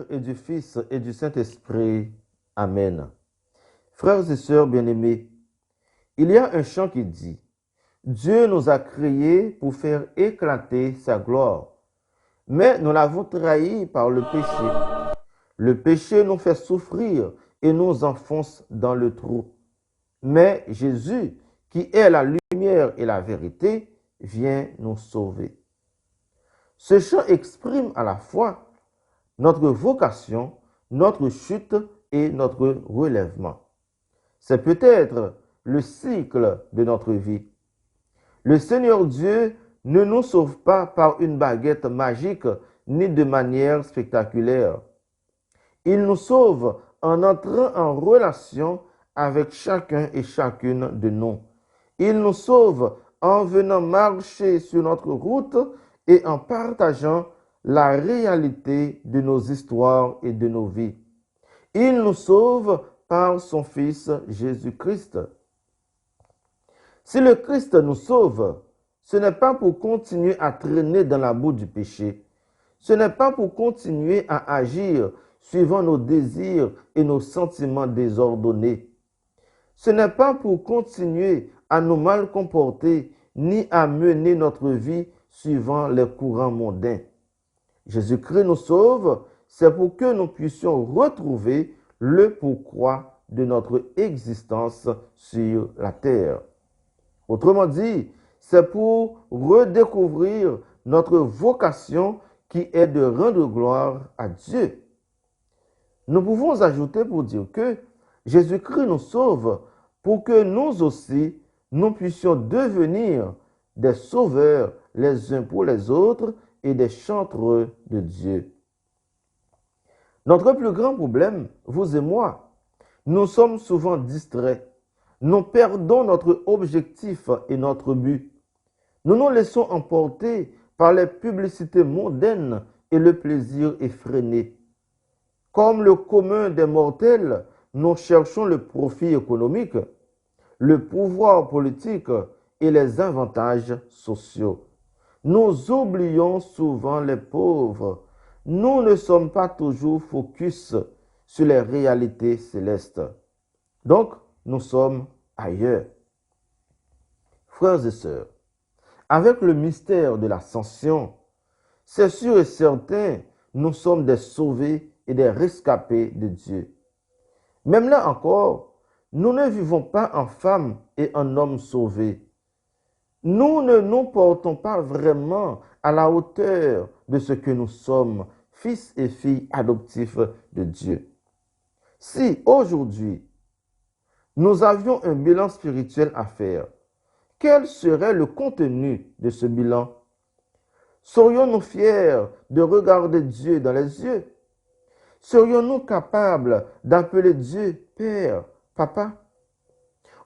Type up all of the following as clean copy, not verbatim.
Et du Fils et du Saint-Esprit. Amen. Frères et sœurs bien-aimés, il y a un chant qui dit « Dieu nous a créés pour faire éclater sa gloire, mais nous l'avons trahi par le péché. Le péché nous fait souffrir et nous enfonce dans le trou. Mais Jésus, qui est la lumière et la vérité, vient nous sauver. » Ce chant exprime à la fois notre vocation, notre chute et notre relèvement. C'est peut-être le cycle de notre vie. Le Seigneur Dieu ne nous sauve pas par une baguette magique ni de manière spectaculaire. Il nous sauve en entrant en relation avec chacun et chacune de nous. Il nous sauve en venant marcher sur notre route et en partageant la réalité de nos histoires et de nos vies. Il nous sauve par son Fils Jésus-Christ. Si le Christ nous sauve, ce n'est pas pour continuer à traîner dans la boue du péché. Ce n'est pas pour continuer à agir suivant nos désirs et nos sentiments désordonnés. Ce n'est pas pour continuer à nous mal comporter ni à mener notre vie suivant les courants mondains. Jésus-Christ nous sauve, c'est pour que nous puissions retrouver le pourquoi de notre existence sur la terre. Autrement dit, c'est pour redécouvrir notre vocation qui est de rendre gloire à Dieu. Nous pouvons ajouter pour dire que Jésus-Christ nous sauve pour que nous aussi, nous puissions devenir des sauveurs les uns pour les autres et des chantreux de Dieu. Notre plus grand problème, vous et moi, nous sommes souvent distraits. Nous perdons notre objectif et notre but. Nous nous laissons emporter par les publicités mondaines et le plaisir effréné. Comme le commun des mortels, nous cherchons le profit économique, le pouvoir politique et les avantages sociaux. Nous oublions souvent les pauvres. Nous ne sommes pas toujours focus sur les réalités célestes. Donc, nous sommes ailleurs. Frères et sœurs, avec le mystère de l'ascension, c'est sûr et certain, nous sommes des sauvés et des rescapés de Dieu. Même là encore, nous ne vivons pas en femme et en homme sauvés. Nous ne nous portons pas vraiment à la hauteur de ce que nous sommes, fils et filles adoptifs de Dieu. Si aujourd'hui, nous avions un bilan spirituel à faire, quel serait le contenu de ce bilan? Serions-nous fiers de regarder Dieu dans les yeux? Serions-nous capables d'appeler Dieu Père, Papa?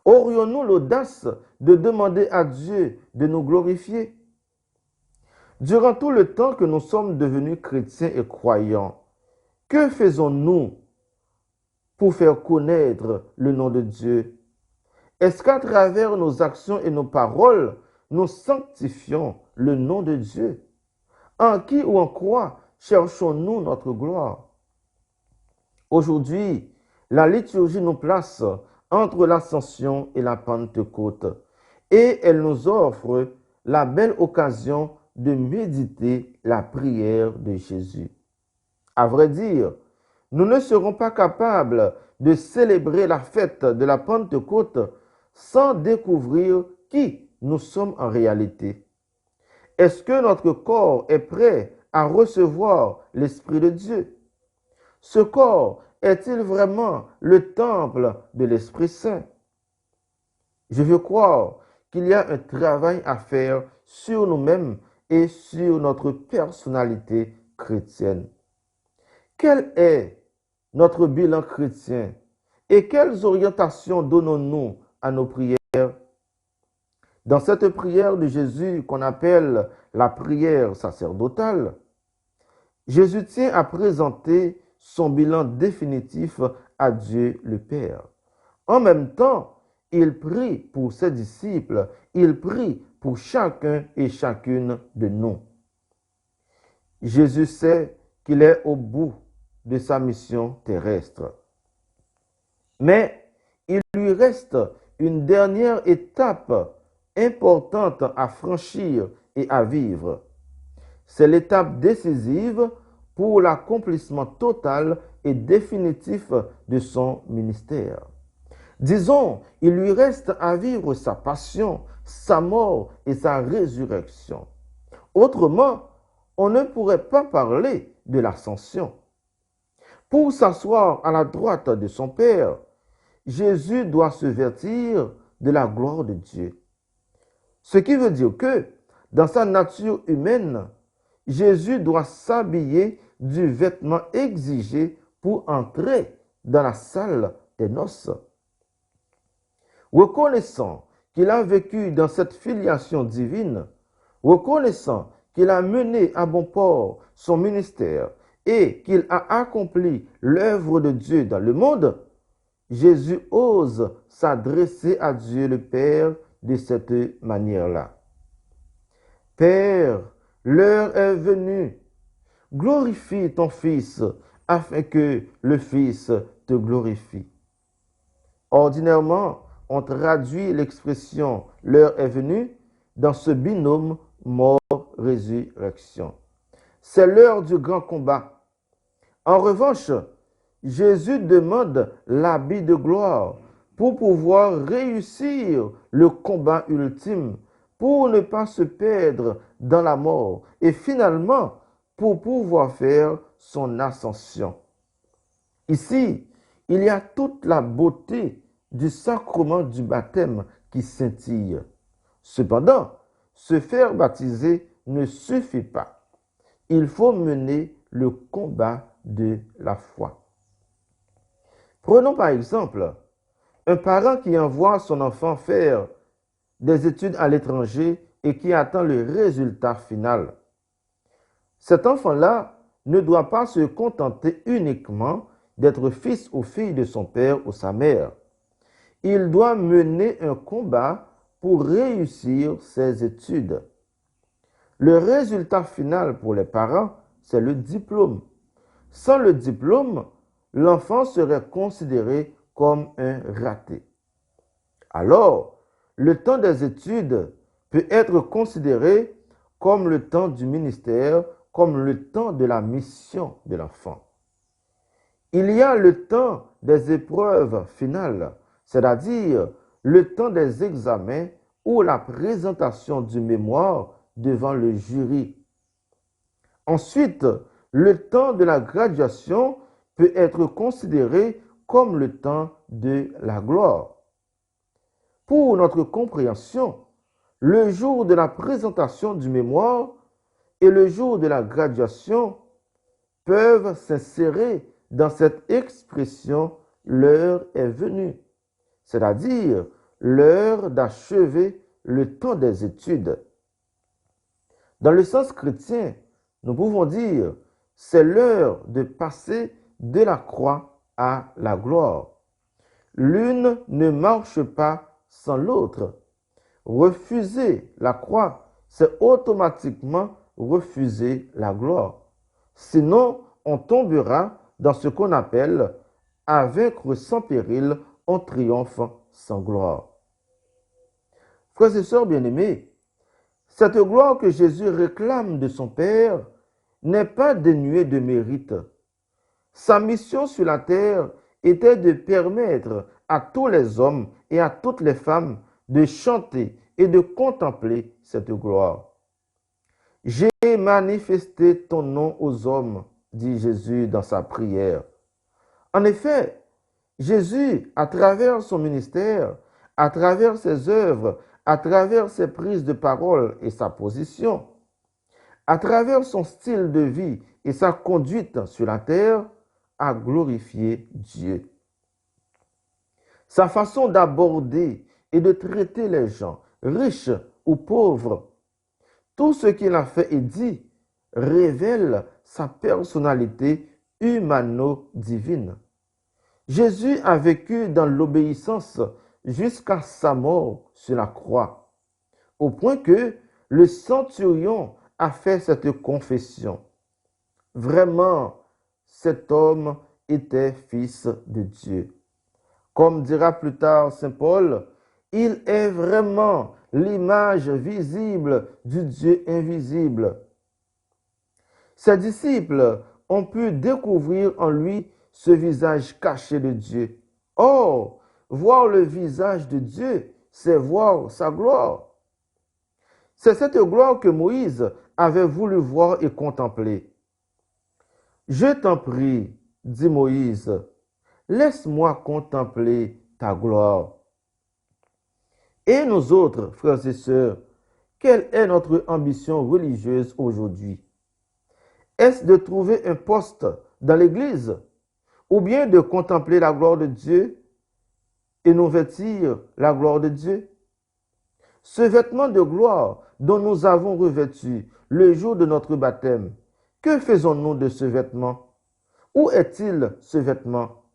Aurions-nous l'audace de demander à Dieu de nous glorifier? Durant tout le temps que nous sommes devenus chrétiens et croyants, que faisons-nous pour faire connaître le nom de Dieu? Est-ce qu'à travers nos actions et nos paroles, nous sanctifions le nom de Dieu? En qui ou en quoi cherchons-nous notre gloire? Aujourd'hui, la liturgie nous place entre l'Ascension et la Pentecôte et elle nous offre la belle occasion de méditer la prière de Jésus. À vrai dire, nous ne serons pas capables de célébrer la fête de la Pentecôte sans découvrir qui nous sommes en réalité. Est-ce que notre corps est prêt à recevoir l'Esprit de Dieu? Ce corps est-il vraiment le temple de l'Esprit Saint? Je veux croire qu'il y a un travail à faire sur nous-mêmes et sur notre personnalité chrétienne. Quel est notre bilan chrétien et quelles orientations donnons-nous à nos prières? Dans cette prière de Jésus qu'on appelle la prière sacerdotale, Jésus tient à présenter son bilan définitif à Dieu le Père. En même temps, il prie pour ses disciples, il prie pour chacun et chacune de nous. Jésus sait qu'il est au bout de sa mission terrestre. Mais il lui reste une dernière étape importante à franchir et à vivre. C'est l'étape décisive pour l'accomplissement total et définitif de son ministère. Disons, il lui reste à vivre sa passion, sa mort et sa résurrection. Autrement, on ne pourrait pas parler de l'ascension. Pour s'asseoir à la droite de son Père, Jésus doit se vêtir de la gloire de Dieu. Ce qui veut dire que, dans sa nature humaine, Jésus doit s'habiller du vêtement exigé pour entrer dans la salle des noces. Reconnaissant qu'il a vécu dans cette filiation divine, reconnaissant qu'il a mené à bon port son ministère et qu'il a accompli l'œuvre de Dieu dans le monde, Jésus ose s'adresser à Dieu le Père de cette manière-là. Père, l'heure est venue. Glorifie ton Fils afin que le Fils te glorifie. Ordinairement, on traduit l'expression « l'heure est venue » dans ce binôme mort-résurrection. C'est l'heure du grand combat. En revanche, Jésus demande l'habit de gloire pour pouvoir réussir le combat ultime, pour ne pas se perdre dans la mort et finalement pour pouvoir faire son ascension. Ici, il y a toute la beauté du sacrement du baptême qui scintille. Cependant, se faire baptiser ne suffit pas. Il faut mener le combat de la foi. Prenons par exemple un parent qui envoie son enfant faire des études à l'étranger et qui attend le résultat final. Cet enfant-là ne doit pas se contenter uniquement d'être fils ou fille de son père ou sa mère. Il doit mener un combat pour réussir ses études. Le résultat final pour les parents, c'est le diplôme. Sans le diplôme, l'enfant serait considéré comme un raté. Alors, le temps des études peut être considéré comme le temps du ministère, comme le temps de la mission de l'enfant. Il y a le temps des épreuves finales, c'est-à-dire le temps des examens ou la présentation du mémoire devant le jury. Ensuite, le temps de la graduation peut être considéré comme le temps de la gloire. Pour notre compréhension, le jour de la présentation du mémoire et le jour de la graduation peuvent s'insérer dans cette expression « l'heure est venue », c'est-à-dire l'heure d'achever le temps des études. Dans le sens chrétien, nous pouvons dire c'est l'heure de passer de la croix à la gloire. L'une ne marche pas sans l'autre. Refuser la croix, c'est automatiquement refuser la gloire. Sinon, on tombera dans ce qu'on appelle « à vaincre sans péril, on triomphe sans gloire ». Frères et sœurs bien-aimés, cette gloire que Jésus réclame de son Père n'est pas dénuée de mérite. Sa mission sur la terre était de permettre à tous les hommes et à toutes les femmes de chanter et de contempler cette gloire. J'ai manifesté ton nom aux hommes, dit Jésus dans sa prière. En effet, Jésus, à travers son ministère, à travers ses œuvres, à travers ses prises de parole et sa position, à travers son style de vie et sa conduite sur la terre, a glorifié Dieu. Sa façon d'aborder et de traiter les gens, riches ou pauvres, tout ce qu'il a fait et dit révèle sa personnalité humano-divine. Jésus a vécu dans l'obéissance jusqu'à sa mort sur la croix, au point que le centurion a fait cette confession. Vraiment, cet homme était fils de Dieu. Comme dira plus tard saint Paul, il est vraiment l'image visible du Dieu invisible. Ses disciples ont pu découvrir en lui ce visage caché de Dieu. Or, voir le visage de Dieu, c'est voir sa gloire. C'est cette gloire que Moïse avait voulu voir et contempler. Je t'en prie, dit Moïse, laisse-moi contempler ta gloire. Et nous autres, frères et sœurs, quelle est notre ambition religieuse aujourd'hui? Est-ce de trouver un poste dans l'Église ou bien de contempler la gloire de Dieu et nous vêtir la gloire de Dieu? Ce vêtement de gloire dont nous avons revêtu le jour de notre baptême, que faisons-nous de ce vêtement? Où est-il ce vêtement?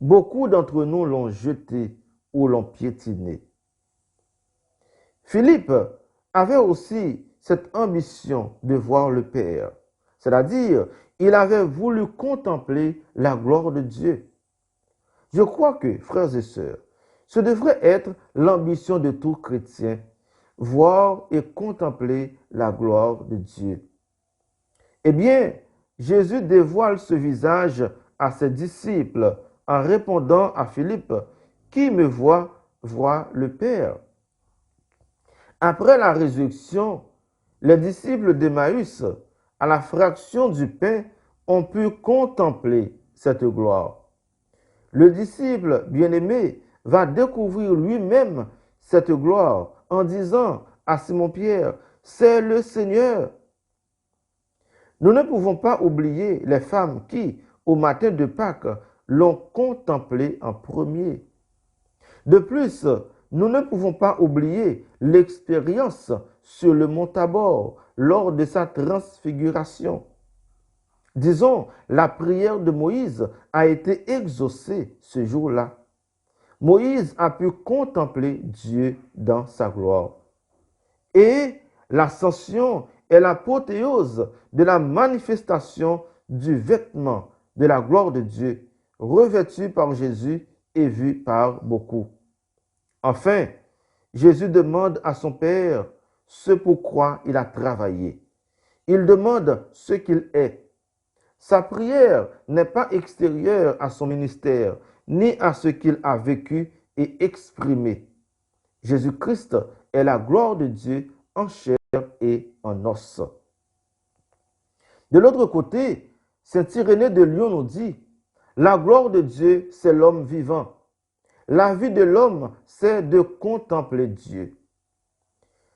Beaucoup d'entre nous l'ont jeté ou l'ont piétiné. Philippe avait aussi cette ambition de voir le Père, c'est-à-dire il avait voulu contempler la gloire de Dieu. Je crois que, frères et sœurs, ce devrait être l'ambition de tout chrétien, voir et contempler la gloire de Dieu. Eh bien, Jésus dévoile ce visage à ses disciples en répondant à Philippe, « Qui me voit, voit le Père. » Après la résurrection, les disciples d'Emmaüs, à la fraction du pain, ont pu contempler cette gloire. Le disciple bien-aimé va découvrir lui-même cette gloire en disant à Simon-Pierre, « C'est le Seigneur. » Nous ne pouvons pas oublier les femmes qui, au matin de Pâques, l'ont contemplé en premier. De plus, nous ne pouvons pas oublier l'expérience sur le mont Tabor lors de sa transfiguration. Disons, la prière de Moïse a été exaucée ce jour-là. Moïse a pu contempler Dieu dans sa gloire. Et l'ascension est l'apothéose de la manifestation du vêtement de la gloire de Dieu, revêtu par Jésus et vu par beaucoup. Enfin, Jésus demande à son Père ce pourquoi il a travaillé. Il demande ce qu'il est. Sa prière n'est pas extérieure à son ministère, ni à ce qu'il a vécu et exprimé. Jésus-Christ est la gloire de Dieu en chair et en os. De l'autre côté, saint Irénée de Lyon nous dit, « La gloire de Dieu, c'est l'homme vivant. La vie de l'homme, c'est de contempler Dieu. »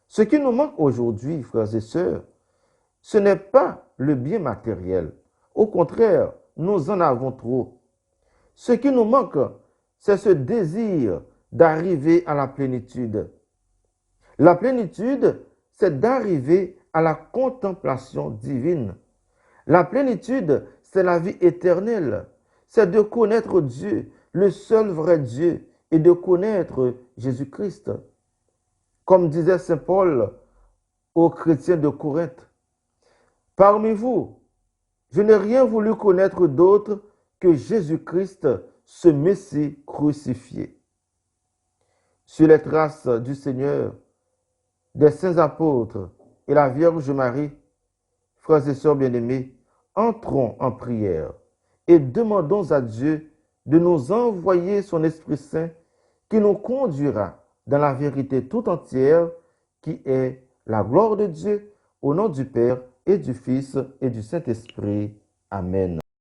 Ce qui nous manque aujourd'hui, frères et sœurs, ce n'est pas le bien matériel. Au contraire, nous en avons trop. Ce qui nous manque, c'est ce désir d'arriver à la plénitude. La plénitude, c'est d'arriver à la contemplation divine. La plénitude, c'est la vie éternelle. C'est de connaître Dieu, le seul vrai Dieu, et de connaître Jésus-Christ. Comme disait saint Paul aux chrétiens de Corinthe, « Parmi vous, je n'ai rien voulu connaître d'autre que Jésus-Christ, ce Messie crucifié. » Sur les traces du Seigneur, des saints apôtres et la Vierge Marie, frères et sœurs bien-aimés, entrons en prière et demandons à Dieu de nous envoyer son Esprit Saint qui nous conduira dans la vérité tout entière qui est la gloire de Dieu, au nom du Père et du Fils et du Saint-Esprit. Amen.